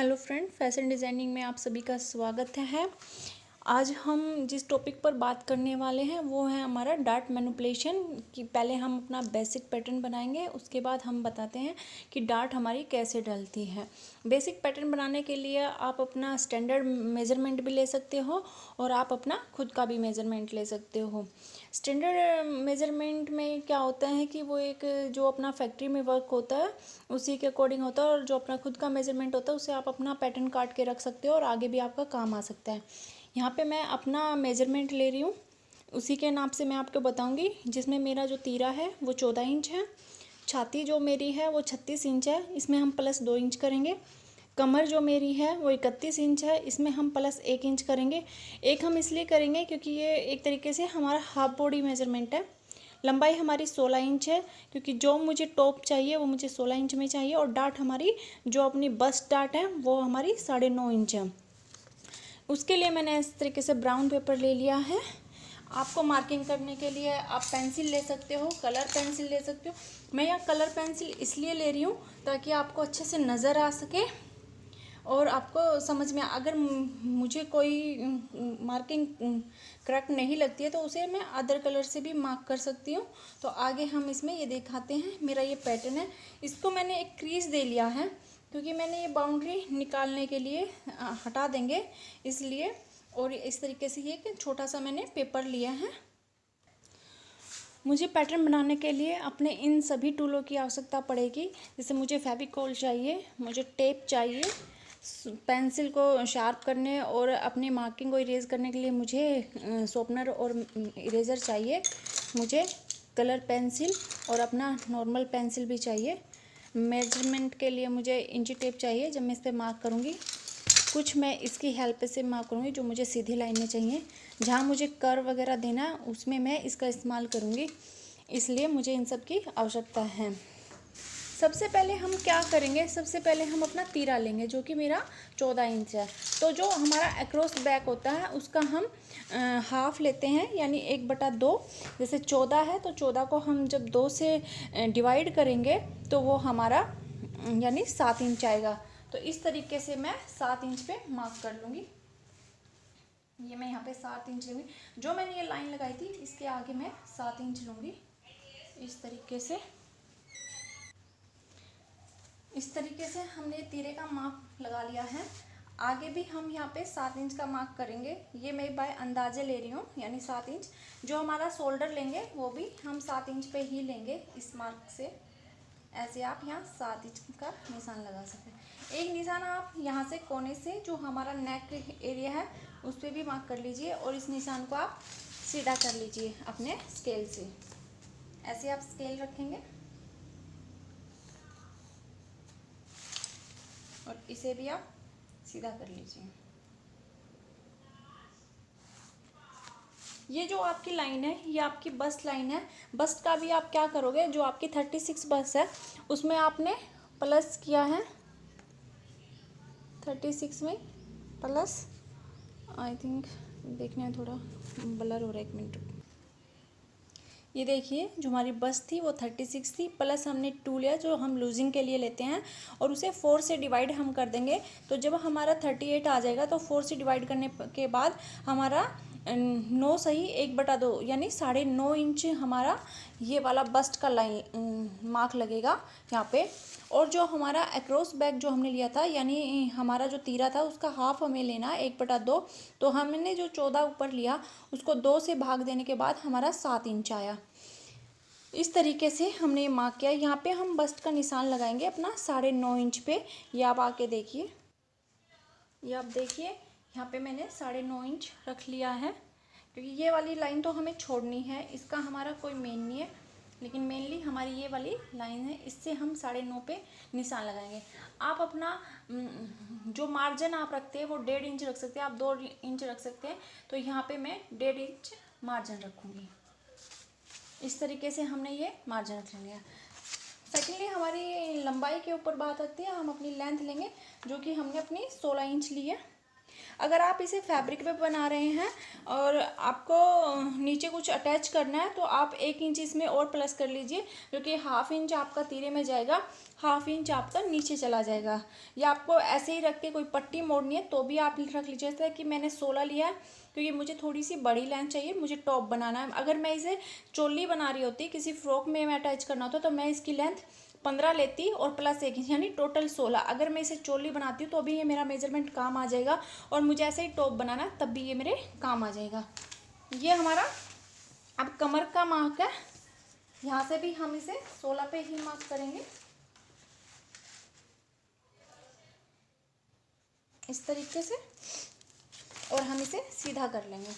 Hello friend, fashion designing में आप सभी का स्वागत है। आज हम जिस टॉपिक पर बात करने वाले हैं वो है हमारा डार्ट मैनिपुलेशन। कि पहले हम अपना बेसिक पैटर्न बनाएंगे, उसके बाद हम बताते हैं कि डार्ट हमारी कैसे डलती है। बेसिक पैटर्न बनाने के लिए आप अपना स्टैंडर्ड मेज़रमेंट भी ले सकते हो और आप अपना खुद का भी मेज़रमेंट ले सकते हो। स्टैंडर्ड मेज़रमेंट में क्या होता है कि वो एक जो अपना फैक्ट्री में वर्क होता है उसी के अकॉर्डिंग होता है, और जो अपना खुद का मेज़रमेंट होता है उससे आप अपना पैटर्न काट के रख सकते हो और आगे भी आपका काम आ सकता है। यहाँ पे मैं अपना मेज़रमेंट ले रही हूँ, उसी के नाप से मैं आपको बताऊँगी। जिसमें मेरा जो तीरा है वो 14 इंच है, छाती जो मेरी है वो 36 इंच है, इसमें हम प्लस 2 इंच करेंगे। कमर जो मेरी है वो 31 इंच है, इसमें हम प्लस 1 इंच करेंगे। एक हम इसलिए करेंगे क्योंकि ये एक तरीके से हमारा हाफ बॉडी मेज़रमेंट है। लंबाई हमारी 16 इंच है, क्योंकि जो मुझे टॉप चाहिए वो मुझे 16 इंच में चाहिए, और डार्ट हमारी जो अपनी बस्ट डार्ट है वो हमारी 9.5 इंच है। उसके लिए मैंने इस तरीके से ब्राउन पेपर ले लिया है। आपको मार्किंग करने के लिए आप पेंसिल ले सकते हो, कलर पेंसिल ले सकते हो। मैं यहाँ कलर पेंसिल इसलिए ले रही हूँ ताकि आपको अच्छे से नज़र आ सके और आपको समझ में, अगर मुझे कोई मार्किंग करेक्ट नहीं लगती है तो उसे मैं अदर कलर से भी मार्क कर सकती हूँ। तो आगे हम इसमें ये दिखाते हैं। मेरा ये पैटर्न है, इसको मैंने एक क्रीज दे लिया है क्योंकि मैंने ये बाउंड्री निकालने के लिए हटा देंगे इसलिए। और इस तरीके से ये कि छोटा सा मैंने पेपर लिया है। मुझे पैटर्न बनाने के लिए अपने इन सभी टूलों की आवश्यकता पड़ेगी। जैसे मुझे फेविकोल चाहिए, मुझे टेप चाहिए, पेंसिल को शार्प करने और अपनी मार्किंग को इरेज करने के लिए मुझे शॉर्पनर और इरेज़र चाहिए, मुझे कलर पेंसिल और अपना नॉर्मल पेंसिल भी चाहिए। मेजरमेंट के लिए मुझे इंची टेप चाहिए जब मैं इस पर मार्क करूँगी। कुछ मैं इसकी हेल्प से मार्क करूँगी जो मुझे सीधी लाइनें चाहिए। जहाँ मुझे कर्व वगैरह देना है उसमें मैं इसका इस्तेमाल करूँगी, इसलिए मुझे इन सब की आवश्यकता है। सबसे पहले हम क्या करेंगे, सबसे पहले हम अपना तीरा लेंगे जो कि मेरा 14 इंच है। तो जो हमारा अक्रॉस बैक होता है उसका हम हाफ लेते हैं, यानी 1/2। जैसे 14 है तो 14 को हम जब 2 से डिवाइड करेंगे तो वो हमारा यानी 7 इंच आएगा। तो इस तरीके से मैं 7 इंच पे मार्क कर लूँगी। ये मैं यहाँ पे 7 इंच लूँगी। जो मैंने ये लाइन लगाई थी इसके आगे मैं 7 इंच लूँगी। इस तरीके से हमने तीरे का माप लगा लिया है। आगे भी हम यहाँ पे 7 इंच का मार्क करेंगे। ये मैं बाय अंदाजे ले रही हूँ, यानी 7 इंच। जो हमारा शोल्डर लेंगे वो भी हम 7 इंच पे ही लेंगे इस मार्क से। ऐसे आप यहाँ 7 इंच का निशान लगा सकते हैं। एक निशान आप यहाँ से कोने से जो हमारा नेक एरिया है उस पर भी मार्क कर लीजिए, और इस निशान को आप सीधा कर लीजिए अपने स्केल से। ऐसे आप स्केल रखेंगे और इसे भी आप सीधा कर लीजिए। ये जो आपकी लाइन है ये आपकी बस्ट लाइन है। बस्ट का भी आप क्या करोगे, जो आपकी 36 बस्ट है उसमें आपने प्लस किया है। 36 में प्लस, आई थिंक देखने में थोड़ा ब्लर हो रहा है, 1 मिनट। ये देखिए जो हमारी बस थी वो 36 थी, प्लस हमने 2 लिया जो हम लूजिंग के लिए लेते हैं, और उसे 4 से डिवाइड हम कर देंगे। तो जब हमारा 38 आ जाएगा तो 4 से डिवाइड करने के बाद हमारा 9 सही 1/2 यानी 9.5 इंच हमारा ये वाला बस्ट का लाइन मार्क लगेगा यहाँ पे। और जो हमारा अक्रॉस बैक जो हमने लिया था, यानी हमारा जो तीरा था उसका हाफ हमें लेना है 1/2। तो हमने जो 14 ऊपर लिया उसको 2 से भाग देने के बाद हमारा 7 इंच आया। इस तरीके से हमने ये मार्क किया। यहाँ पे हम बस्ट का निशान लगाएंगे अपना 9.5 इंच पे। ये आप आके देखिए, ये आप देखिए यहाँ पे मैंने 9.5 इंच रख लिया है, क्योंकि ये वाली लाइन तो हमें छोड़नी है, इसका हमारा कोई मेन नहीं है, लेकिन मेनली हमारी ये वाली लाइन है, इससे हम 9.5 पे निशान लगाएंगे। आप अपना जो मार्जिन आप रखते हैं वो 1.5 इंच रख सकते हैं, आप 2 इंच रख सकते हैं। तो यहाँ पे मैं 1.5 इंच मार्जिन रखूँगी। इस तरीके से हमने ये मार्जिन रख लिया। सेकेंडली हमारी लंबाई के ऊपर बात आती है, हम अपनी लेंथ लेंगे जो कि हमने अपनी 16 इंच ली है। अगर आप इसे फैब्रिक पे बना रहे हैं और आपको नीचे कुछ अटैच करना है तो आप 1 इंच इसमें और प्लस कर लीजिए, क्योंकि 1/2 इंच आपका तीरे में जाएगा, 1/2 इंच आपका नीचे चला जाएगा। या आपको ऐसे ही रख के कोई पट्टी मोड़नी है तो भी आप रख लीजिए। जैसे कि मैंने 16 लिया है क्योंकि मुझे थोड़ी सी बड़ी लेंथ चाहिए, मुझे टॉप बनाना है। अगर मैं इसे चोली बना रही होती, किसी फ्रॉक में मैं अटैच करना होता, तो मैं इसकी लेंथ 15 लेती और प्लस 1 इंच यानी टोटल 16। अगर मैं इसे चोली बनाती हूँ तो भी ये मेरा मेजरमेंट काम आ जाएगा, और मुझे ऐसे ही टॉप बनाना तब भी ये मेरे काम आ जाएगा। ये हमारा अब कमर का मार्क है, यहाँ से भी हम इसे 16 पे ही मार्क करेंगे इस तरीके से, और हम इसे सीधा कर लेंगे।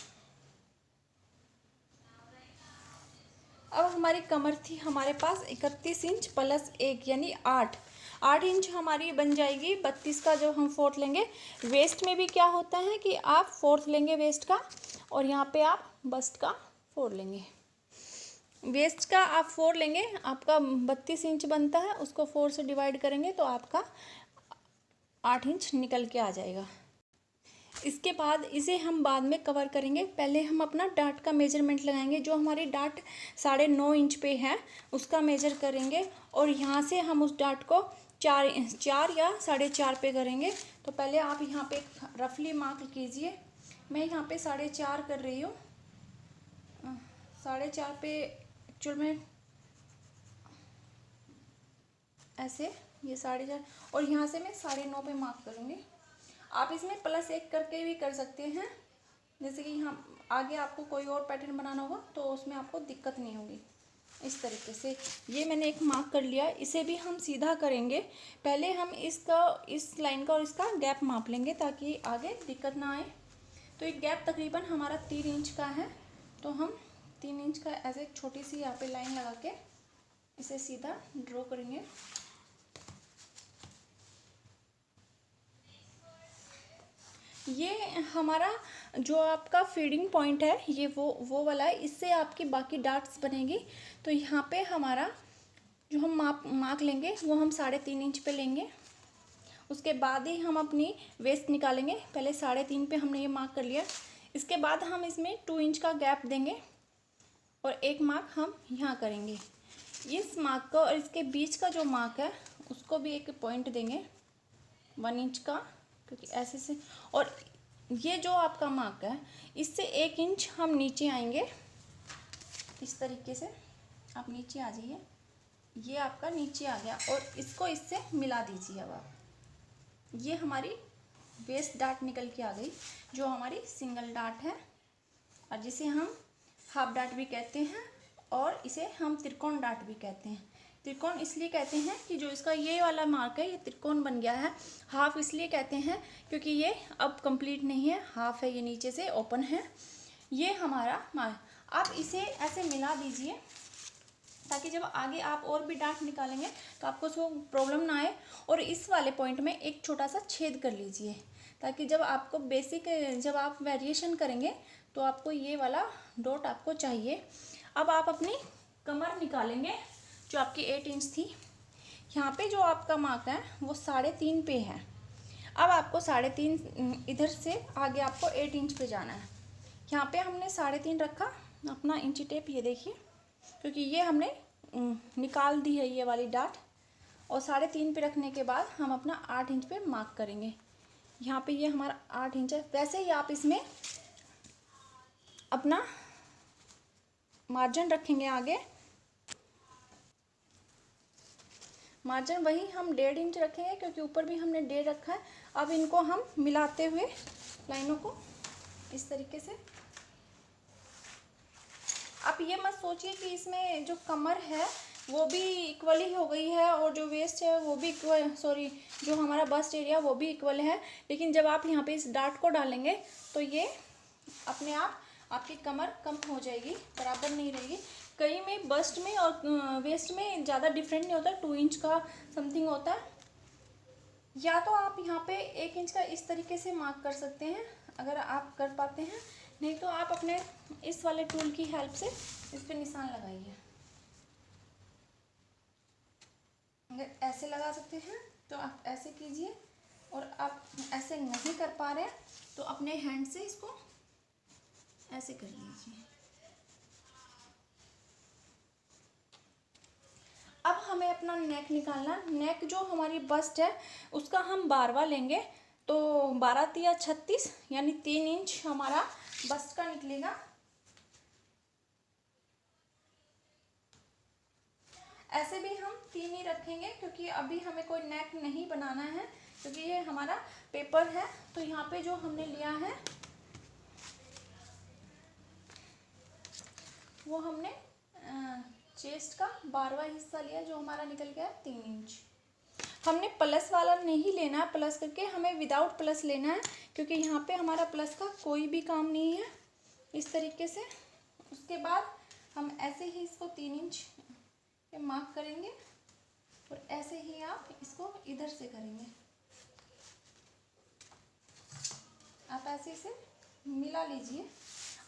अब हमारी कमर थी हमारे पास 31 इंच प्लस 1 यानी 8 इंच हमारी बन जाएगी। 32 का जो हम फोर्थ लेंगे, वेस्ट में भी क्या होता है कि आप फोर्थ लेंगे वेस्ट का, और यहाँ पे आप बस्ट का 4 लेंगे। वेस्ट का आप 4 लेंगे, आपका 32 इंच बनता है, उसको 4 से डिवाइड करेंगे तो आपका 8 इंच निकल के आ जाएगा। इसके बाद इसे हम बाद में कवर करेंगे। पहले हम अपना डाट का मेजरमेंट लगाएंगे। जो हमारी डाट 9.5 इंच पे है उसका मेजर करेंगे, और यहाँ से हम उस डाट को 4 या 4.5 पे करेंगे। तो पहले आप यहाँ पे रफली मार्क कीजिए। मैं यहाँ पे 4.5 कर रही हूँ। 4.5 पे एक्चुअल में ऐसे, ये 4.5, और यहाँ से मैं 9.5 पे मार्क करूँगी। आप इसमें प्लस 1 करके भी कर सकते हैं, जैसे कि यहाँ आगे आपको कोई और पैटर्न बनाना होगा तो उसमें आपको दिक्कत नहीं होगी। इस तरीके से ये मैंने एक मार्क कर लिया। इसे भी हम सीधा करेंगे। पहले हम इस लाइन का और इसका गैप माप लेंगे ताकि आगे दिक्कत ना आए। तो एक गैप तकरीबन हमारा 3 इंच का है, तो हम 3 इंच का ऐसे एक छोटी सी यहाँ पे लाइन लगा के इसे सीधा ड्रॉ करेंगे। ये हमारा जो आपका फीडिंग पॉइंट है ये वो वाला है, इससे आपकी बाकी डाट्स बनेगी। तो यहाँ पे हमारा जो हम मार्क लेंगे वो हम 3.5 इंच पे लेंगे। उसके बाद ही हम अपनी वेस्ट निकालेंगे। पहले 3.5 पे हमने ये मार्क कर लिया। इसके बाद हम इसमें 2 इंच का गैप देंगे और एक मार्क हम यहाँ करेंगे। इस मार्क को और इसके बीच का जो मार्क है उसको भी एक पॉइंट देंगे 1 इंच का, क्योंकि ऐसे से। और ये जो आपका मार्क है इससे 1 इंच हम नीचे आएंगे। इस तरीके से आप नीचे आ जाइए। ये आपका नीचे आ गया, और इसको इससे मिला दीजिए। अब आप ये हमारी वेस्ट डाट निकल के आ गई, जो हमारी सिंगल डाट है, और जिसे हम हाफ डाट भी कहते हैं, और इसे हम त्रिकोण डाट भी कहते हैं। त्रिकोण इसलिए कहते हैं कि जो इसका ये वाला मार्क है ये त्रिकोण बन गया है। हाफ इसलिए कहते हैं क्योंकि ये अब कंप्लीट नहीं है, हाफ है, ये नीचे से ओपन है। ये हमारा मार्क, आप इसे ऐसे मिला दीजिए ताकि जब आगे आप और भी डाट निकालेंगे तो आपको उसको प्रॉब्लम ना आए। और इस वाले पॉइंट में एक छोटा सा छेद कर लीजिए ताकि जब आपको जब आप वेरिएशन करेंगे तो आपको ये वाला डॉट आपको चाहिए। अब आप अपनी कमर निकालेंगे जो आपकी 8 इंच थी। यहाँ पे जो आपका मार्क है वो 3.5 पे है। अब आपको 3.5 इधर से आगे आपको 8 इंच पे जाना है। यहाँ पे हमने 3.5 रखा अपना इंची टेप, ये देखिए, क्योंकि ये हमने निकाल दी है ये वाली डाट। और 3.5 पे रखने के बाद हम अपना 8 इंच पे मार्क करेंगे। यहाँ पे ये हमारा 8 इंच है। वैसे ही आप इसमें अपना मार्जिन रखेंगे आगे। मार्जिन वही हम 1.5 इंच रखेंगे क्योंकि ऊपर भी हमने 1.5 रखा है। अब इनको हम मिलाते हुए लाइनों को इस तरीके से। आप ये मत सोचिए कि इसमें जो कमर है वो भी इक्वल ही हो गई है और जो वेस्ट है वो भी इक्वल, सॉरी, जो हमारा बस्ट एरिया वो भी इक्वल है। लेकिन जब आप यहाँ पे इस डाट को डालेंगे तो ये अपने आप आपकी कमर कम हो जाएगी, बराबर नहीं रहेगी। कई में बस्ट में और वेस्ट में ज़्यादा डिफरेंट नहीं होता, 2 इंच का समथिंग होता है। या तो आप यहाँ पे 1 इंच का इस तरीके से मार्क कर सकते हैं अगर आप कर पाते हैं, नहीं तो आप अपने इस वाले टूल की हेल्प से इस पे निशान लगाइए। अगर ऐसे लगा सकते हैं तो आप ऐसे कीजिए, और आप ऐसे ऐसे नहीं कर पा रहे तो अपने हैंड से इसको ऐसे कर लीजिए। अब हमें अपना नेक निकालना। नेक जो हमारी बस्ट है उसका हम 12वां लेंगे, तो 12 तिया 36 यानी 3 इंच हमारा बस्ट का निकलेगा। ऐसे भी हम 3 ही रखेंगे क्योंकि अभी हमें कोई नेक नहीं बनाना है, क्योंकि ये हमारा पेपर है। तो यहाँ पे जो हमने लिया है वो हमने चेस्ट का 12वां हिस्सा लिया, जो हमारा निकल गया 3 इंच। हमने प्लस वाला नहीं लेना है, प्लस करके हमें विदाउट प्लस लेना है, क्योंकि यहाँ पे हमारा प्लस का कोई भी काम नहीं है। इस तरीके से उसके बाद हम ऐसे ही इसको 3 इंच पे मार्क करेंगे और ऐसे ही आप इसको इधर से करेंगे। आप ऐसे इसे मिला लीजिए।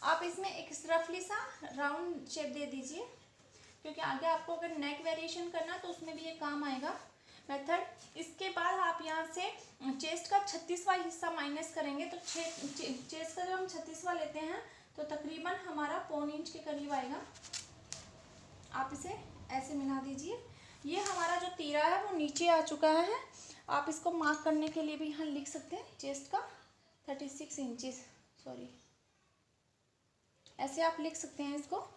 आप इसमें एक रफली सा राउंड शेप दे दीजिए, क्योंकि आगे आपको अगर नेक वेरिएशन करना तो उसमें भी ये काम आएगा मेथड। इसके बाद आप यहाँ से चेस्ट का 36वां हिस्सा माइनस करेंगे, तो चेस्ट का जब हम 36वां लेते हैं तो तकरीबन हमारा 1.25 इंच के करीब आएगा। आप इसे ऐसे मिला दीजिए। ये हमारा जो तीरा है वो नीचे आ चुका है। आप इसको मार्क करने के लिए भी यहाँ लिख सकते हैं चेस्ट का 36 इंचेस, सॉरी, ऐसे आप लिख सकते हैं इसको।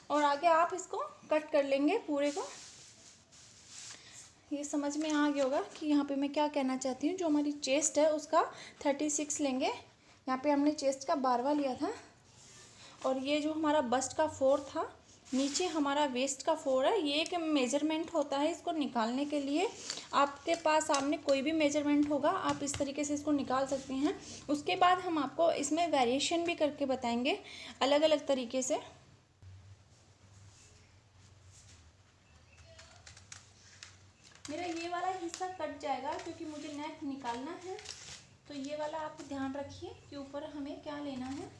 और आगे आप इसको कट कर लेंगे पूरे को। ये समझ में आ गया होगा कि यहाँ पे मैं क्या कहना चाहती हूँ। जो हमारी चेस्ट है उसका 36 लेंगे। यहाँ पे हमने चेस्ट का 12वां लिया था, और ये जो हमारा बस्ट का 4 था, नीचे हमारा वेस्ट का 4 है। ये एक मेजरमेंट होता है इसको निकालने के लिए। आपके पास सामने कोई भी मेजरमेंट होगा, आप इस तरीके से इसको निकाल सकते हैं। उसके बाद हम आपको इसमें वेरिएशन भी करके बताएंगे अलग अलग तरीके से। मेरा ये वाला हिस्सा कट जाएगा क्योंकि मुझे नेक निकालना है, तो ये वाला आप ध्यान रखिए कि ऊपर हमें क्या लेना है।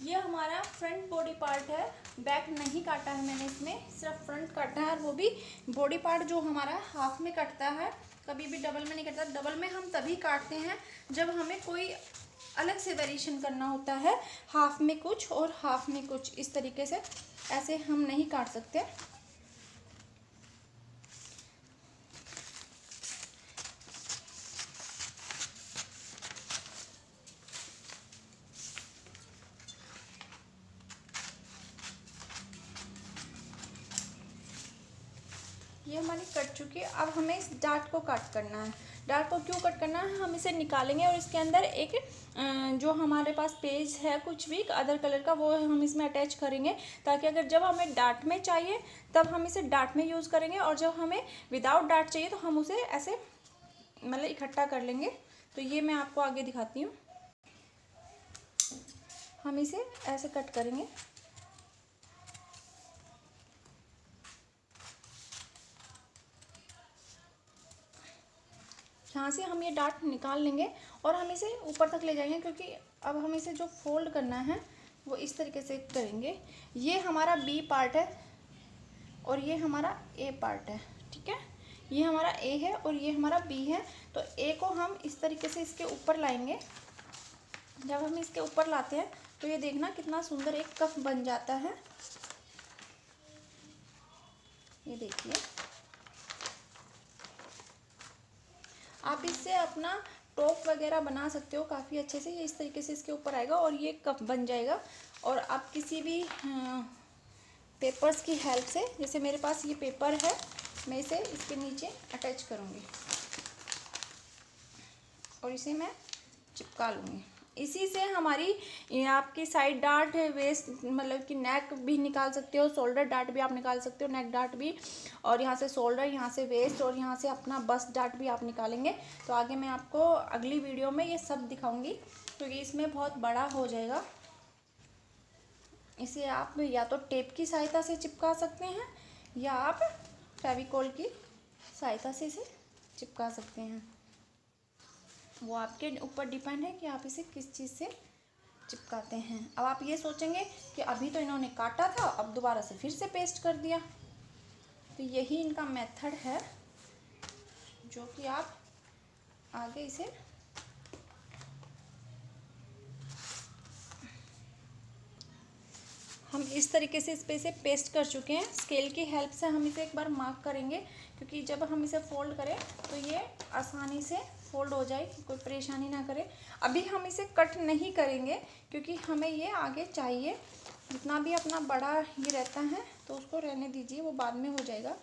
ये हमारा फ्रंट बॉडी पार्ट है, बैक नहीं काटा है मैंने, इसमें सिर्फ फ्रंट काटा है। और वो भी बॉडी पार्ट जो हमारा हाफ में कटता है, कभी भी डबल में नहीं कटता। डबल में हम तभी काटते हैं जब हमें कोई अलग से वेरिएशन करना होता है, हाफ में कुछ और हाफ में कुछ, इस तरीके से। ऐसे हम नहीं काट सकते। ये हमारी कट चुकी है। अब हमें इस डार्ट को कट करना है। डार्ट को क्यों कट करना है, हम इसे निकालेंगे और इसके अंदर एक जो हमारे पास पेज है कुछ भी अदर कलर का, वो हम इसमें अटैच करेंगे, ताकि अगर जब हमें डार्ट में चाहिए तब हम इसे डार्ट में यूज़ करेंगे, और जब हमें विदाउट डार्ट चाहिए तो हम उसे ऐसे मतलब इकट्ठा कर लेंगे। तो ये मैं आपको आगे दिखाती हूँ। हम इसे ऐसे कट करेंगे। यहाँ से हम ये डार्ट निकाल लेंगे और हम इसे ऊपर तक ले जाएंगे, क्योंकि अब हम इसे जो फोल्ड करना है वो इस तरीके से करेंगे। ये हमारा बी पार्ट है और ये हमारा ए पार्ट है, ठीक है। ये हमारा ए है और ये हमारा बी है। तो ए को हम इस तरीके से इसके ऊपर लाएंगे। जब हम इसके ऊपर लाते हैं तो ये देखना कितना सुंदर एक कफ बन जाता है। ये देखिए, आप इससे अपना टॉप वगैरह बना सकते हो काफ़ी अच्छे से। ये इस तरीके से इसके ऊपर आएगा और ये कप बन जाएगा। और आप किसी भी पेपर्स की हेल्प से, जैसे मेरे पास ये पेपर है, मैं इसे इसके नीचे अटैच करूँगी और इसे मैं चिपका लूँगी। इसी से हमारी आपकी साइड डार्ट है, वेस्ट मतलब कि नेक भी निकाल सकते हो, शोल्डर डार्ट भी आप निकाल सकते हो, नेक डार्ट भी, और यहाँ से शोल्डर, यहाँ से वेस्ट, और यहाँ से अपना बस्ट डार्ट भी आप निकालेंगे। तो आगे मैं आपको अगली वीडियो में ये सब दिखाऊंगी, क्योंकि इसमें बहुत बड़ा हो जाएगा। इसे आप या तो टेप की सहायता से चिपका सकते हैं या आप फेविकोल की सहायता से इसे चिपका सकते हैं। वो आपके ऊपर डिपेंड है कि आप इसे किस चीज़ से चिपकाते हैं। अब आप ये सोचेंगे कि अभी तो इन्होंने काटा था, अब दोबारा से फिर से पेस्ट कर दिया। तो यही इनका मेथड है जो कि आप आगे इसे हम इस तरीके से इस पे से पेस्ट कर चुके हैं। स्केल की हेल्प से हम इसे एक बार मार्क करेंगे, क्योंकि जब हम इसे फोल्ड करें तो ये आसानी से फोल्ड हो जाए, कोई परेशानी ना करे। अभी हम इसे कट नहीं करेंगे क्योंकि हमें ये आगे चाहिए। जितना भी अपना बड़ा ये रहता है तो उसको रहने दीजिए, वो बाद में हो जाएगा।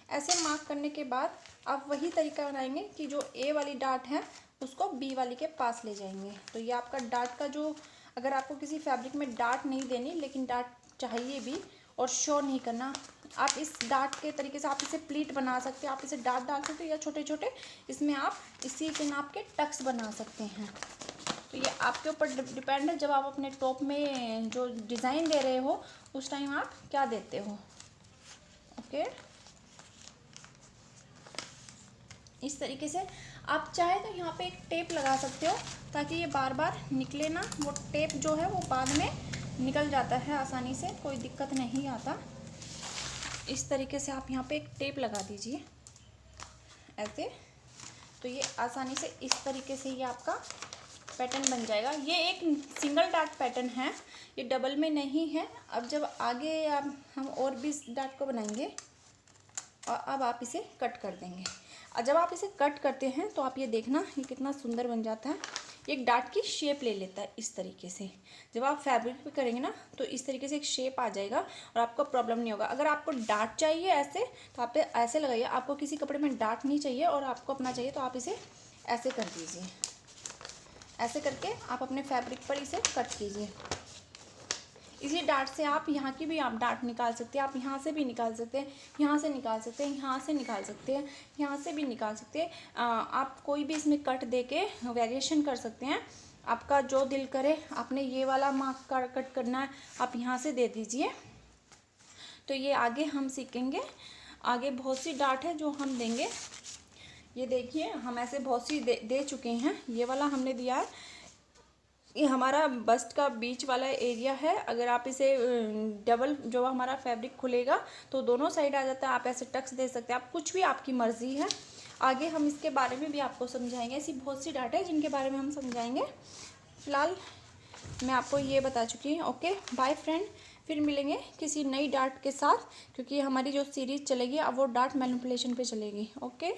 ऐसे मार्क करने के बाद आप वही तरीका बनाएंगे कि जो ए वाली डाट है उसको बी वाली के पास ले जाएंगे। तो ये आपका डाट का जो, अगर आपको किसी फैब्रिक में डाट नहीं देनी लेकिन डाट चाहिए भी और शो नहीं करना, आप इस डाट के तरीके से आप इसे प्लीट बना सकते हैं, आप इसे डाट डाल सकते हैं, या छोटे छोटे इसमें आप इसी के नाप के टक्स बना सकते हैं। तो ये आपके ऊपर डिपेंड है, जब आप अपने टॉप में जो डिज़ाइन दे रहे हो उस टाइम आप क्या देते हो। ओके, इस तरीके से आप चाहे तो यहाँ पे एक टेप लगा सकते हो ताकि ये बार बार निकले ना। वो टेप जो है वो बाद में निकल जाता है आसानी से, कोई दिक्कत नहीं आता। इस तरीके से आप यहाँ पे एक टेप लगा दीजिए ऐसे, तो ये आसानी से इस तरीके से ये आपका पैटर्न बन जाएगा। ये एक सिंगल डाट पैटर्न है, ये डबल में नहीं है। अब जब आगे हम और भी इस डाट को बनाएंगे और अब आप इसे कट कर देंगे। और जब आप इसे कट करते हैं तो आप ये देखना ये कितना सुंदर बन जाता है। एक डाट की शेप ले लेता है इस तरीके से। जब आप फैब्रिक पे करेंगे ना तो इस तरीके से एक शेप आ जाएगा और आपको प्रॉब्लम नहीं होगा। अगर आपको डाट चाहिए ऐसे तो आप ऐसे लगाइए, आपको किसी कपड़े में डाट नहीं चाहिए और आपको अपना चाहिए तो आप इसे ऐसे कर दीजिए। ऐसे करके आप अपने फैब्रिक पर इसे कट कीजिए। इसी डाट से आप यहाँ की भी आप डाट निकाल सकते हैं, आप यहाँ से भी निकाल सकते हैं, यहाँ से निकाल सकते हैं, यहाँ से निकाल सकते हैं, यहाँ से भी निकाल सकते हैं। आप कोई भी इसमें कट दे के वेरिएशन कर सकते हैं, आपका जो दिल करे। आपने ये वाला मार्क का कट करना है आप यहाँ से दे दीजिए। तो ये आगे हम सीखेंगे, आगे बहुत सी डाट है जो हम देंगे। ये देखिए हम ऐसे बहुत सी दे चुके हैं। ये वाला हमने दिया है, ये हमारा बस्ट का बीच वाला एरिया है। अगर आप इसे डबल जो हमारा फैब्रिक खुलेगा तो दोनों साइड आ जाता है, आप ऐसे टक्स दे सकते हैं, आप कुछ भी आपकी मर्ज़ी है। आगे हम इसके बारे में भी आपको समझाएंगे, ऐसी बहुत सी डाटा है जिनके बारे में हम समझाएंगे। फ़िलहाल मैं आपको ये बता चुकी हूँ। ओके बाय फ्रेंड, फिर मिलेंगे किसी नई डाट के साथ, क्योंकि हमारी जो सीरीज़ चलेगी अब वो डाट मैनिपुलेशन पे चलेगी। ओके।